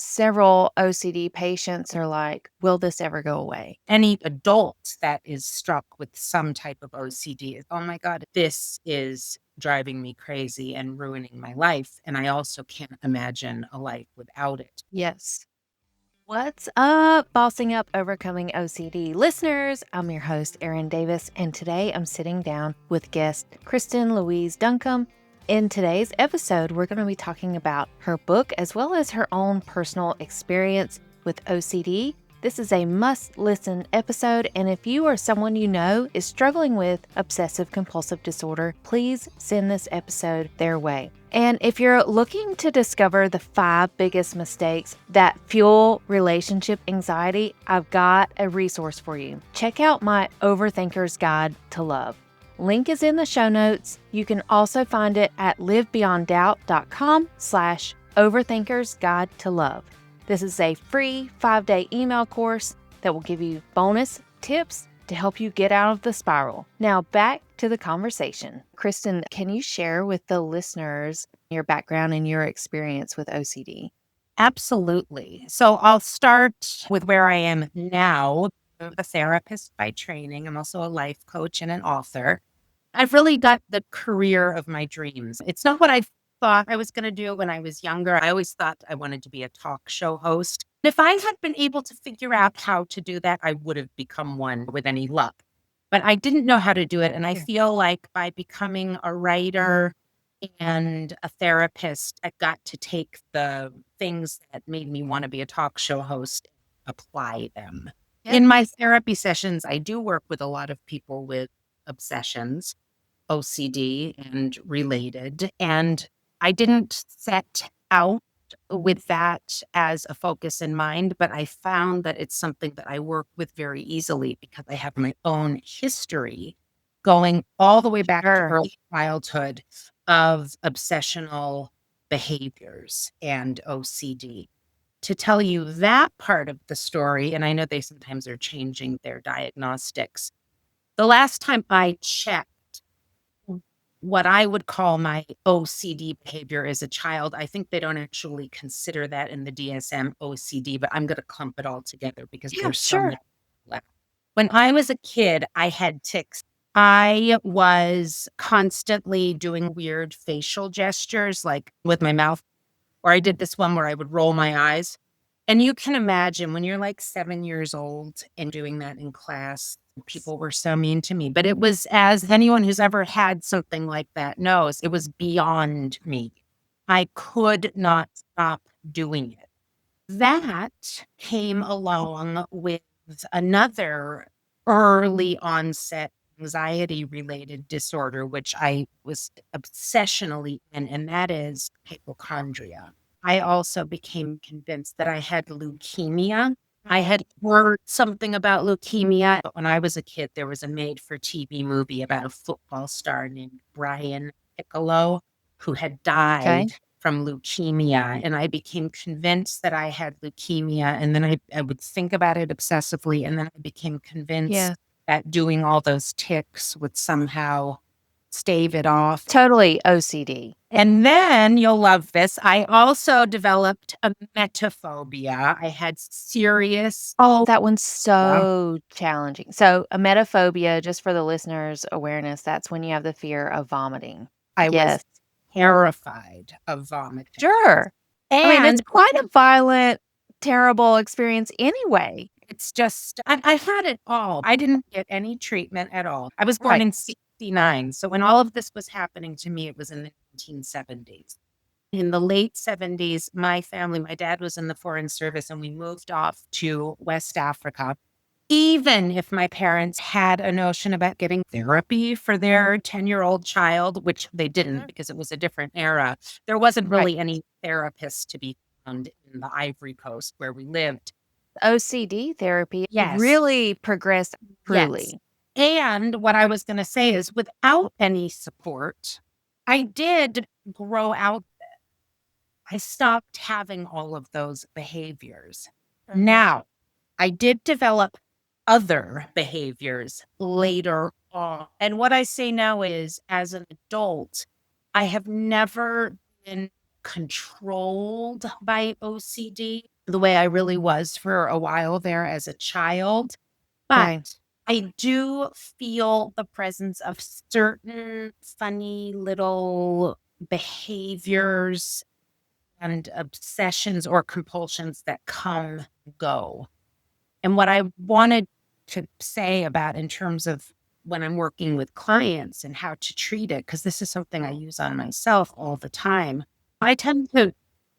several OCD patients are like, will this ever go away? Any adult that is struck with some type of OCD is, oh my God, this is driving me crazy and ruining my life. And I also can't imagine a life without it. Yes. What's up, Bossing Up Overcoming OCD listeners? I'm your host, Erin Davis, and today I'm sitting down with guest Kristin Louise Duncombe. In today's episode, we're going to be talking about her book as well as her own personal experience with OCD. This is a must-listen episode, and if you or someone you know is struggling with obsessive-compulsive disorder, please send this episode their way. And if you're looking to discover the 5 biggest mistakes that fuel relationship anxiety, I've got a resource for you. Check out my Overthinker's Guide to Love. Link is in the show notes. You can also find it at livebeyonddoubt.com/Overthinker's Guide to Love. This is a free 5-day email course that will give you bonus tips to help you get out of the spiral. Now back to the conversation. Kristin, can you share with the listeners your background and your experience with OCD? Absolutely. So I'll start with where I am now. I'm a therapist by training. I'm also a life coach and an author. I've really got the career of my dreams. It's not what I thought I was going to do when I was younger. I always thought I wanted to be a talk show host. If I had been able to figure out how to do that, I would have become one with any luck. But I didn't know how to do it. And I feel like by becoming a writer and a therapist, I got to take the things that made me want to be a talk show host, apply them. Yeah. In my therapy sessions, I do work with a lot of people with obsessions, OCD and related. And I didn't set out with that as a focus in mind, but I found that it's something that I work with very easily because I have my own history going all the way back to early childhood of obsessional behaviors and OCD. To tell you that part of the story, and I know they sometimes are changing their diagnostics, the last time I checked what I would call my OCD behavior as a child, I think they don't actually consider that in the DSM OCD, but I'm going to clump it all together because there's so much left. When I was a kid, I had tics. I was constantly doing weird facial gestures, like with my mouth, or I did this one where I would roll my eyes. And you can imagine when you're like 7 years old and doing that in class, people were so mean to me. But it was, as anyone who's ever had something like that knows, it was beyond me. I could not stop doing it. That came along with another early onset anxiety related disorder, which I was obsessionally in, and that is hypochondria. I also became convinced that I had leukemia. I had heard something about leukemia, but when I was a kid, there was a made-for-TV movie about a football star named Brian Piccolo who had died from leukemia. And I became convinced that I had leukemia. And then I would think about it obsessively. And then I became convinced that doing all those tics would somehow stave it off. Totally OCD. And then you'll love this. I also developed emetophobia. I had serious. Oh, that one's so challenging. So emetophobia, just for the listeners' awareness, that's when you have the fear of vomiting. I was terrified of vomiting. Sure. And I mean, it's quite a violent, terrible experience anyway. It's just, I had it all. I didn't get any treatment at all. I was born in 69. So when all of this was happening to me, it was in the 1970s. In the late 70s, my family, my dad was in the Foreign Service and we moved off to West Africa. Even if my parents had a notion about getting therapy for their 10-year-old child, which they didn't because it was a different era, there wasn't really any therapist to be found in the Ivory Coast where we lived. OCD therapy really progressed truly. And what I was going to say is without any support, I did grow out of it. I stopped having all of those behaviors. Now, I did develop other behaviors later on. And what I say now is, as an adult, I have never been controlled by OCD the way I really was for a while there as a child. But Right. I do feel the presence of certain funny little behaviors and obsessions or compulsions that come and go. And what I wanted to say about in terms of when I'm working with clients and how to treat it, because this is something I use on myself all the time, I tend to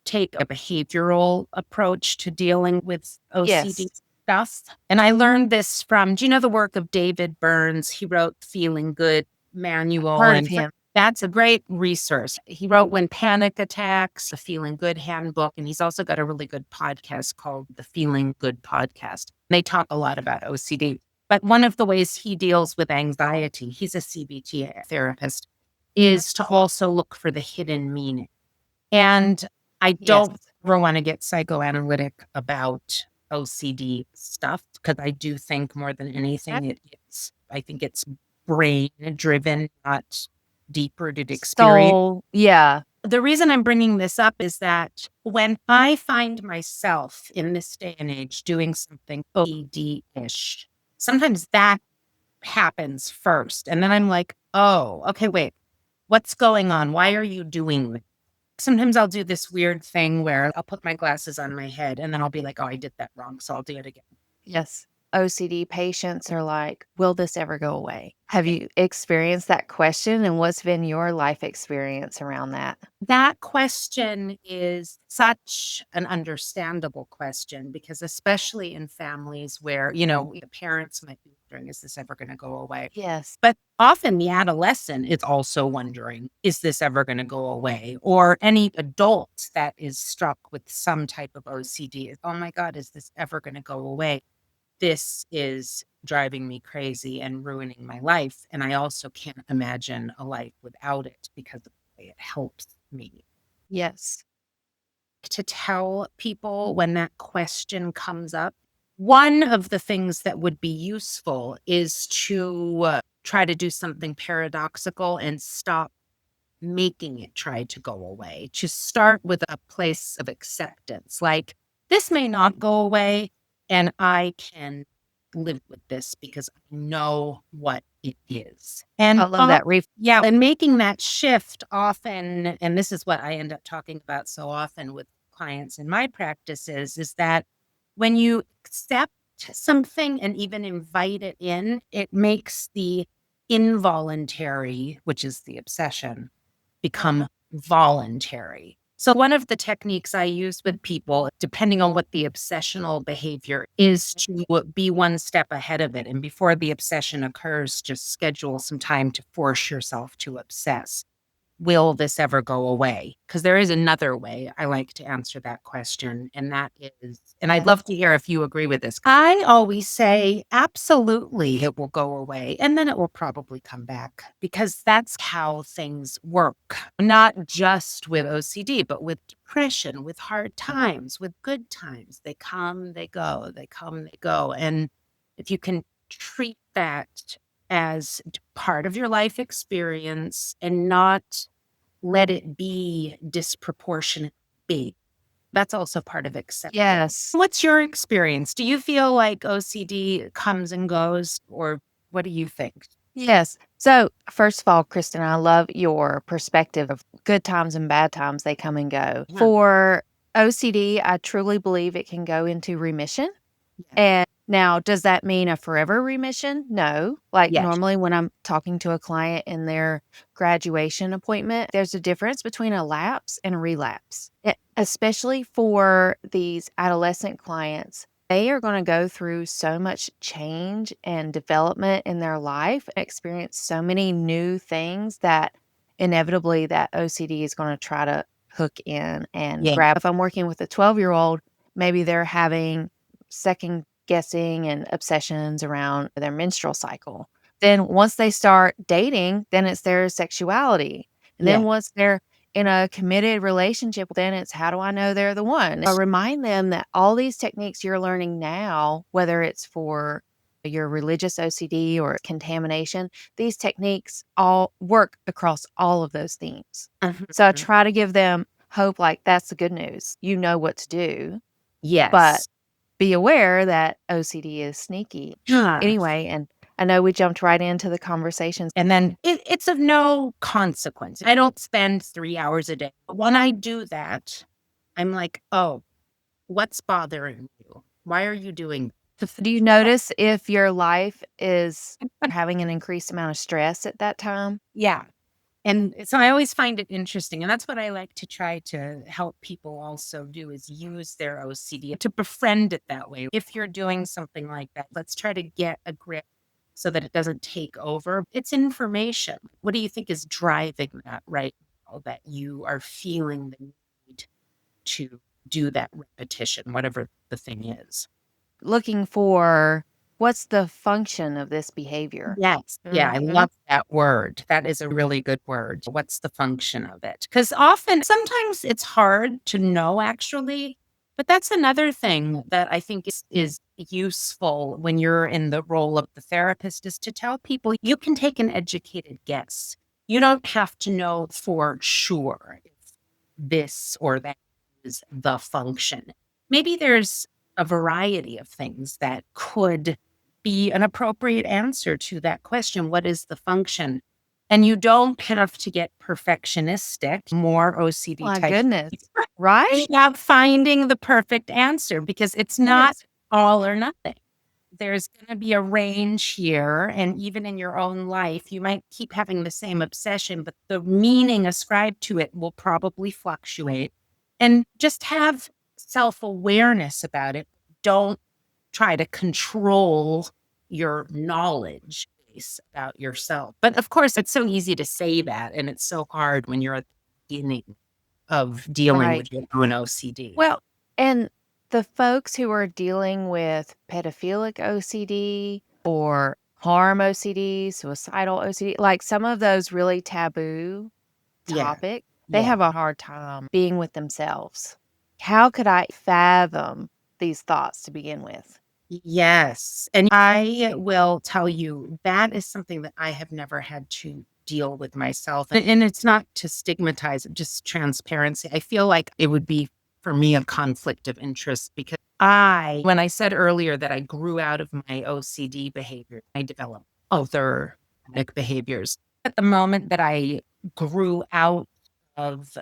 take a behavioral approach to dealing with OCD Yes. stuff. And I learned this from, do you know the work of David Burns? He wrote Feeling Good Manual, Heard of and him. that's a great resource. He wrote When Panic Attacks, a Feeling Good handbook, and he's also got a really good podcast called the Feeling Good Podcast. They talk a lot about OCD. But one of the ways he deals with anxiety, he's a CBT therapist, is to also look for the hidden meaning. And I Yes. don't ever want to get psychoanalytic about OCD stuff because I do think more than anything, I think it's brain driven, not deep rooted experience. So, yeah. The reason I'm bringing this up is that when I find myself in this day and age doing something OCD-ish, sometimes that happens first. And then I'm like, oh, okay, wait, what's going on? Why are you doing this? Sometimes I'll do this weird thing where I'll put my glasses on my head and then I'll be like, oh, I did that wrong. So I'll do it again. Yes. OCD patients are like, will this ever go away? Have you experienced that question? And what's been your life experience around that? That question is such an understandable question because, especially in families where, the parents might be wondering, is this ever going to go away? Yes. But often the adolescent is also wondering, is this ever going to go away? Or any adult that is struck with some type of OCD is, oh my God, is this ever going to go away? This is driving me crazy and ruining my life. And I also can't imagine a life without it because of the way it helps me. Yes. To tell people when that question comes up, one of the things that would be useful is to try to do something paradoxical and stop making it try to go away. To start with a place of acceptance, like this may not go away and I can live with this because I know what it is. I And love that. yeah, and making that shift often, and this is what I end up talking about so often with clients in my practices, is that when you accept something and even invite it in, it makes the involuntary, which is the obsession, become voluntary. So one of the techniques I use with people, depending on what the obsessional behavior is, to be one step ahead of it. And before the obsession occurs, just schedule some time to force yourself to obsess. Will this ever go away? Because there is another way I like to answer that question. And that is, and I'd love to hear if you agree with this. I always say, absolutely, it will go away. And then it will probably come back because that's how things work. Not just with OCD, but with depression, with hard times, with good times. They come, they go, they come, they go. And if you can treat that as part of your life experience and not let it be disproportionate big. That's also part of acceptance. Yes. What's your experience? Do you feel like OCD comes and goes, or what do you think? Yes. So, first of all, Kristen, I love your perspective of good times and bad times. They come and go. Yeah. For OCD, I truly believe it can go into remission. And now, does that mean a forever remission? No. Like Yes. normally when I'm talking to a client in their graduation appointment, there's a difference between a lapse and a relapse. Especially for these adolescent clients, they are going to go through so much change and development in their life, experience so many new things that inevitably that OCD is going to try to hook in and grab. If I'm working with a 12-year-old, maybe they're having second guessing and obsessions around their menstrual cycle. Then once they start dating, then it's their sexuality. And then once they're in a committed relationship, then it's how do I know they're the one? I remind them that all these techniques you're learning now, whether it's for your religious OCD or contamination, these techniques all work across all of those themes. So I try to give them hope, like, that's the good news. You know what to do, but Yes. be aware that OCD is sneaky. Yeah. Anyway, and I know we jumped right into the conversations. And then it's of no consequence. I don't spend 3 hours a day. But when I do that, I'm like, oh, what's bothering you? Why are you doing this? Do you notice if your life is having an increased amount of stress at that time? Yeah. And so I always find it interesting. And that's what I like to try to help people also do is use their OCD to befriend it that way. If you're doing something like that, let's try to get a grip so that it doesn't take over. It's information. What do you think is driving that right now that you are feeling the need to do that repetition, whatever the thing is? Looking for what's the function of this behavior? Yes. Yeah, I Mhm. love that word. That is a really good word. What's the function of it? Because often, sometimes it's hard to know actually, but that's another thing that I think is useful when you're in the role of the therapist is to tell people you can take an educated guess. You don't have to know for sure if this or that is the function. Maybe there's a variety of things that could be an appropriate answer to that question. What is the function? And you don't have to get perfectionistic, more OCD My type. goodness. Right? Yeah, finding the perfect answer because it's not Yes. all or nothing. There's going to be a range here. And even in your own life, you might keep having the same obsession, but the meaning ascribed to it will probably fluctuate. And just have self awareness about it. Don't try to control your knowledge base about yourself. But of course, it's so easy to say that. And it's so hard when you're at the beginning of dealing Right. with your own OCD. Well, and the folks who are dealing with pedophilic OCD or harm OCD, suicidal OCD, like some of those really taboo Yeah. topic, they Yeah. have a hard time being with themselves. How could I fathom these thoughts to begin with? Yes. And I will tell you that is something that I have never had to deal with myself. And it's not to stigmatize it, just transparency. I feel like it would be for me a conflict of interest because when I said earlier that I grew out of my OCD behavior, I developed other behaviors. At the moment that I grew out of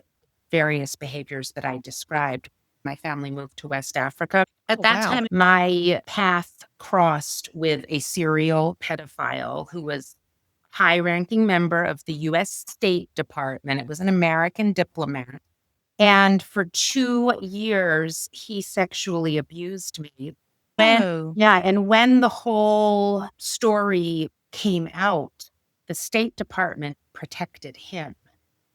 various behaviors that I described, my family moved to West Africa. At Oh, that wow. time, my path crossed with a serial pedophile who was high-ranking member of the US State Department. It was an American diplomat. And for 2 years, he sexually abused me. Oh, And when the whole story came out, the State Department protected him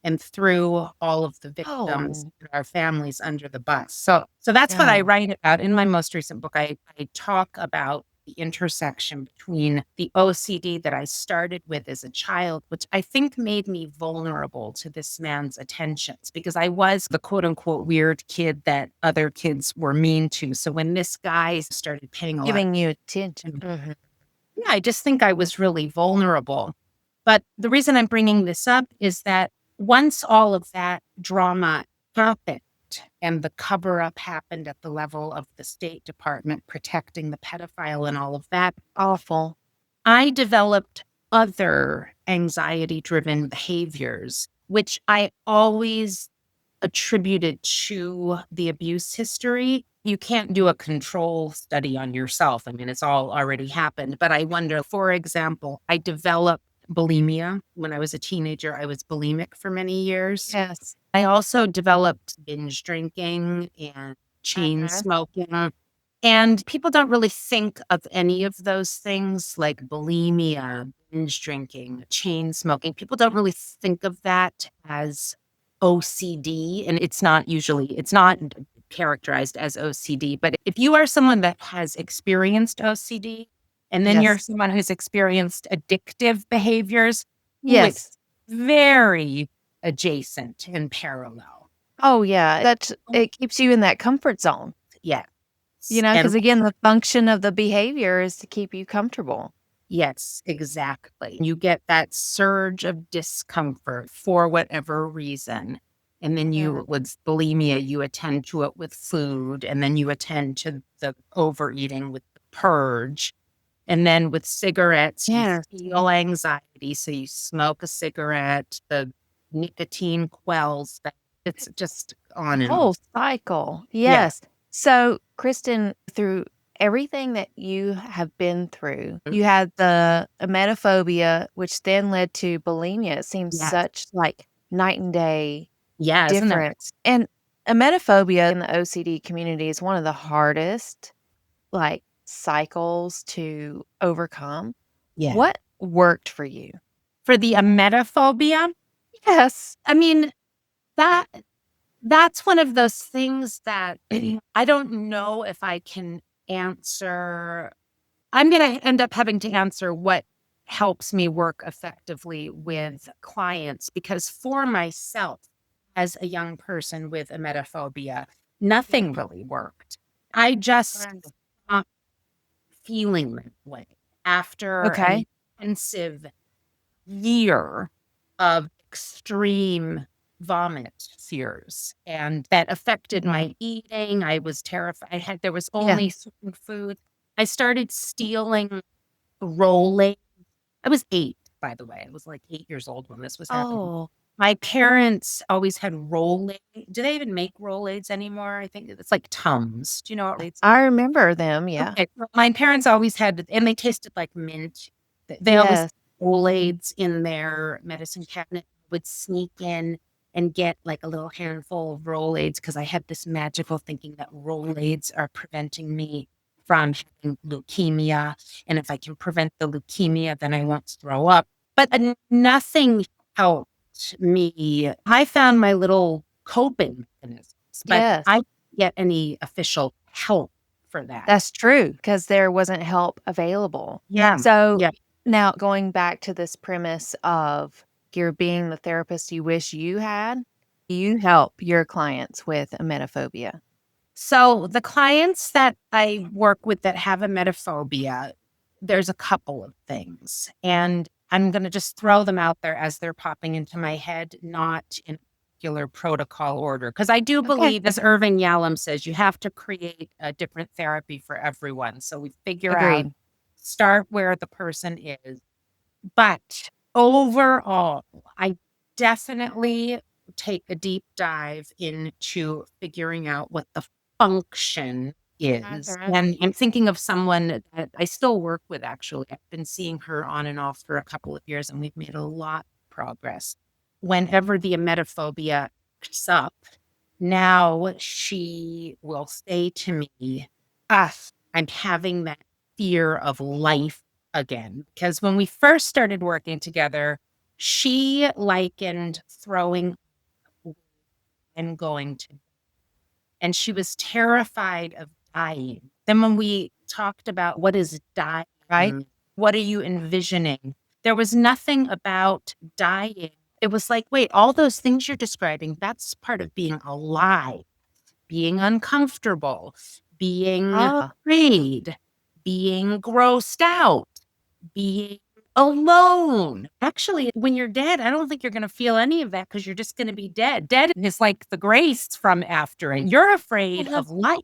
and threw all of the victims, oh, our families under the bus. So that's what I no. write about in my most recent book. I talk about the intersection between the OCD that I started with as a child, which I think made me vulnerable to this man's attentions because I was the quote unquote weird kid that other kids were mean to. So when this guy started paying a lot Giving you attention. of Mhm. yeah, I just think I was really vulnerable. But the reason I'm bringing this up is that once all of that drama happened and the cover up happened at the level of the State Department protecting the pedophile and all of that, Awful. I developed other anxiety driven behaviors, which I always attributed to the abuse history. You can't do a control study on yourself. I mean, it's all already happened. But I wonder, for example, I developed bulimia when I was a teenager. I was bulimic for many years. Yes. I also developed binge drinking and chain Mhm. smoking. And people don't really think of any of those things like bulimia, binge drinking, chain smoking. People don't really think of that as OCD. And it's not characterized as OCD. But if you are someone that has experienced OCD and then you're Yes. someone who's experienced addictive behaviors, ooh, Yes. it's very adjacent and parallel. Oh, yeah. It keeps you in that comfort zone, Yes. because And again, the function of the behavior is to keep you comfortable. yes, exactly. You get that surge of discomfort for whatever reason. And then Yeah. with bulimia, you attend to it with food, and then you attend to the overeating with the purge. And then with cigarettes, you Yes. feel anxiety. So you smoke a cigarette, the nicotine quells that. It's just on and on. Whole cycle. Yeah. Yes. So, Kristen, through everything that you have been through, you had the emetophobia, which then led to bulimia. It seems Yes. such like night and day Yeah, isn't it? difference. And emetophobia in the OCD community is one of the hardest like cycles to overcome. Yeah. What worked for you? For the emetophobia, Yes. I mean, that's one of those things that I don't know if I can answer. I'm going to end up having to answer what helps me work effectively with clients, because for myself, as a young person with emetophobia, nothing really worked. I just stopped feeling that way after an Okay. intensive year of extreme vomit fears, and that affected my eating. I was terrified. There was only certain food. I started stealing Rolaids. I was 8, by the way. I was like 8 years old when this was happening. Oh, My parents always had Rolaids. Do they even make Rolaids anymore? I think it's like Tums. Do you know what Rolaids? I remember them. Yeah. Okay. Well, my parents always had, and they tasted like mint. They always Yes. had Rolaids in their medicine cabinet. Would sneak in and get like a little handful of Rolaids, because I had this magical thinking that Rolaids are preventing me from having leukemia. And if I can prevent the leukemia, then I won't throw up. But nothing helped me. I found my little coping mechanisms, but Yes. I didn't get any official help for that. That's true, because there wasn't help available. Yeah. So Yeah. now going back to this premise of you're being the therapist you wish you had, you help your clients with emetophobia. So the clients that I work with that have emetophobia, there's a couple of things, and I'm going to just throw them out there as they're popping into my head, not in particular protocol order. Because I do believe, as Irving Yalom says, you have to create a different therapy for everyone. So we figure out, Agreed. start where the person is. But overall, I definitely take a deep dive into figuring out what the function is. And I'm thinking of someone that I still work with, actually. I've been seeing her on and off for a couple of years, and we've made a lot of progress. Whenever the emetophobia comes up, now she will say to me, I'm having that fear of life again. Because when we first started working together, she likened throwing and going to, and she was terrified of dying. Then when we talked about what is dying, Right? what are you envisioning? There was nothing about dying. It was like, wait, all those things you're describing, that's part of being alive, being uncomfortable, being afraid, being grossed out, being alone. Actually, when you're dead, I don't think you're going to feel any of that, because you're just going to be dead. Dead is like the grace from after it. You're afraid of life.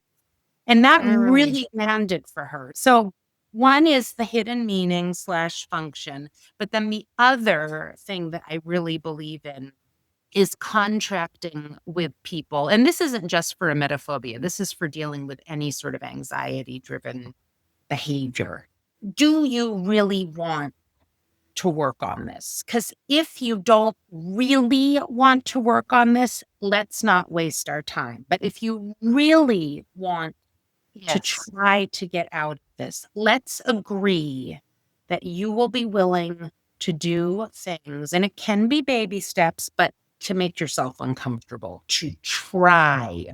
And that really landed for her. So one is the hidden meaning / function. But then the other thing that I really believe in is contracting with people. And this isn't just for emetophobia. This is for dealing with any sort of anxiety-driven behavior. Do you really want to work on this? Because if you don't really want to work on this, let's not waste our time. But if you really want to try to get out of this, let's agree that you will be willing to do things, and it can be baby steps, but to make yourself uncomfortable, to try.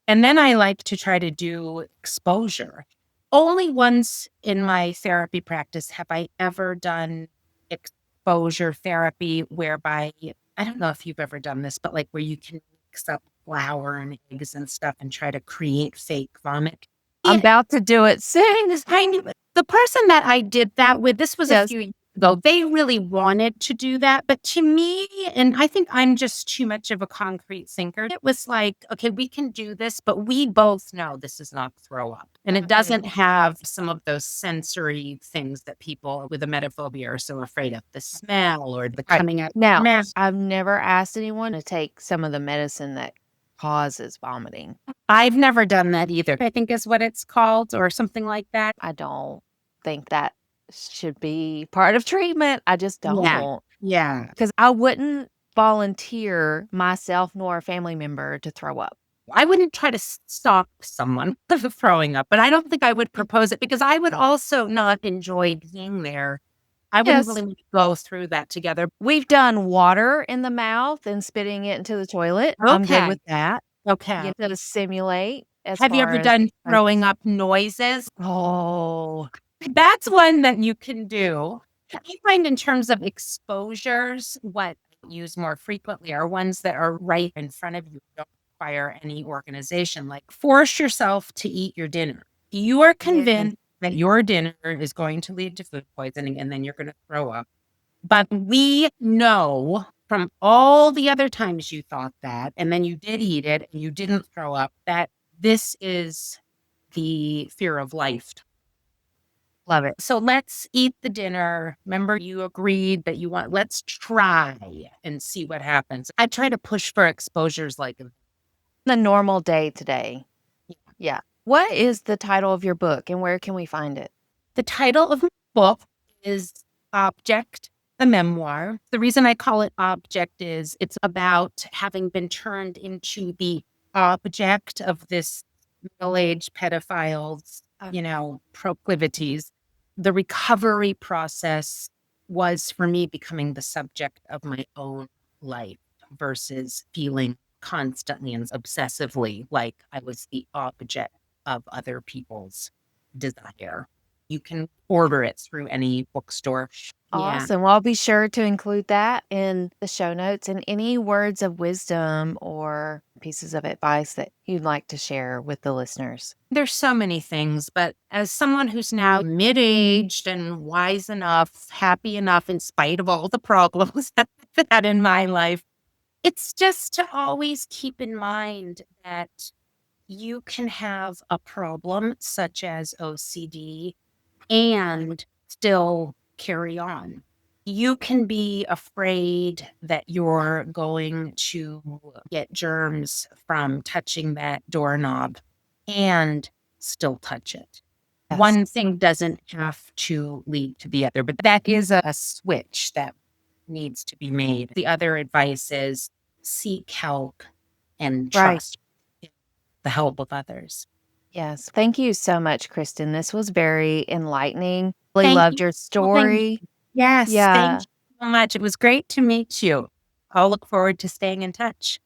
And then I like to try to do exposure. Only once in my therapy practice have I ever done exposure therapy, whereby, I don't know if you've ever done this, but like where you can mix up flour and eggs and stuff and try to create fake vomit. I'm about to do it soon. I knew it. The person that I did that with, this was a few years Though they really wanted to do that. But to me, and I think I'm just too much of a concrete thinker, it was like, okay, we can do this, but we both know this is not throw up. And it doesn't have some of those sensory things that people with emetophobia are so afraid of, the smell or the coming out. Now, Mouth. I've never asked anyone to take some of the medicine that causes vomiting. I've never done that either, I think is what it's called, or something like that. I don't think that should be part of treatment. I just Yeah. don't. Yeah. Because I wouldn't volunteer myself nor a family member to throw up. I wouldn't try to stop someone from throwing up, but I don't think I would propose it because I would also not enjoy being there. I wouldn't Yes. really want to go through that together. We've done water in the mouth and spitting it into the toilet. I'm good Okay. with that. Okay. To simulate as Have you far ever as done throwing up noises? Oh, That's one that you can do. I find in terms of exposures, what I use more frequently are ones that are right in front of you, don't require any organization. Like force yourself to eat your dinner. You are convinced that your dinner is going to lead to food poisoning and then you're going to throw up. But we know from all the other times you thought that, and then you did eat it and you didn't throw up, that this is the fear of life. Love it. So let's eat the dinner. Remember, you agreed that let's try and see what happens. I try to push for exposures like The normal day today. Yeah. What is the title of your book and where can we find it? the title of my book is Object, the Memoir. The reason I call it Object is it's about having been turned into the object of this middle-aged pedophile's, proclivities. The recovery process was for me becoming the subject of my own life versus feeling constantly and obsessively like I was the object of other people's desire. You can order it through any bookstore. Yeah. Awesome. Well, I'll be sure to include that in the show notes and any words of wisdom or pieces of advice that you'd like to share with the listeners. There's so many things, but as someone who's now mid-aged and wise enough, happy enough, in spite of all the problems that I've had in my life, it's just to always keep in mind that you can have a problem such as OCD and still carry on. You can be afraid that you're going to get germs from touching that doorknob and still touch it. Yes. One thing doesn't have to lead to the other, but that is a switch that needs to be made. The other advice is seek help and trust the help of others. Yes. Thank you so much, Kristin. This was very enlightening. Really Thank loved you your so story. Yes, Yeah. thank you so much. It was great to meet you. I'll look forward to staying in touch.